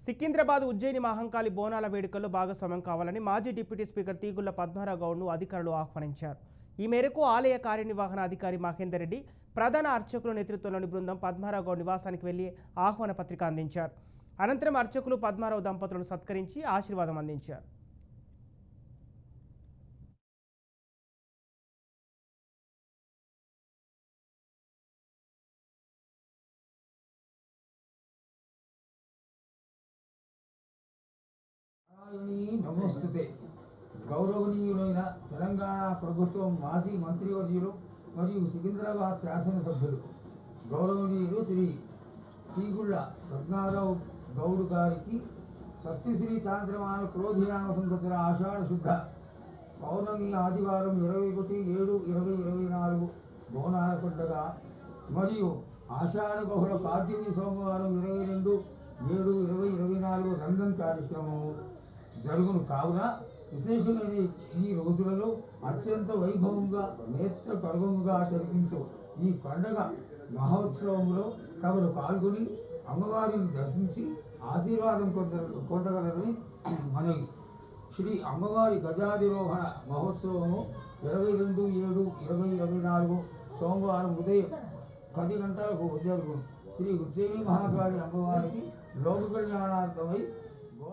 సికింద్రాబాద్ ఉజ్జయిని మహంకాళి బోనాల వేడుకల్లో భాగస్వామ్యం కావాలని మాజీ డిప్యూటీ స్పీకర్ తీగుళ్ల పద్మారావు గౌడ్ను అధికారులు ఆహ్వానించారు. ఈ మేరకు ఆలయ కార్యనిర్వహణ అధికారి మహేందర్ రెడ్డి ప్రధాన అర్చకుల నేతృత్వంలోని బృందం పద్మారావు గౌడ్ నివాసానికి వెళ్లి ఆహ్వాన పత్రిక అందించారు. అనంతరం అర్చకులు పద్మారావు దంపతులను సత్కరించి ఆశీర్వాదం అందించారు. నమోస్తుతే గౌరవనీయులైన తెలంగాణ ప్రభుత్వం మాజీ మంత్రివర్యులు మరియు సికింద్రాబాద్ శాసనసభ్యులు గౌరవనీయులు శ్రీ తీగుళ్ల పద్మారావు గౌడ్ గారికి షష్ఠి శ్రీ చాంద్రమాన క్రోధినామ సంవత్సర ఆషాఢ శుద్ధ పౌర్ణమి ఆదివారం 21/7/2024 బోనాల పండుగ మరియు ఆషాఢ బహుళ కార్తీక సోమవారం 22/7/2024 రంగం కార్యక్రమము జరుగును. కావున విశేషమైన ఈ రోజులలో అత్యంత వైభవంగా నేత్ర పర్వముగా జరిగించు ఈ పండగ మహోత్సవంలో తమరు పాల్గొని అమ్మవారిని దర్శించి ఆశీర్వాదం పొందగలరని మనవి. శ్రీ అమ్మవారి గజాధిరోహణ మహోత్సవము 22/7/2024 సోమవారం ఉదయం 10 గంటలకు జరుగును. శ్రీ ఉజ్జయిని మహాకాళి అమ్మవారికి లోక కళ్యాణార్థమై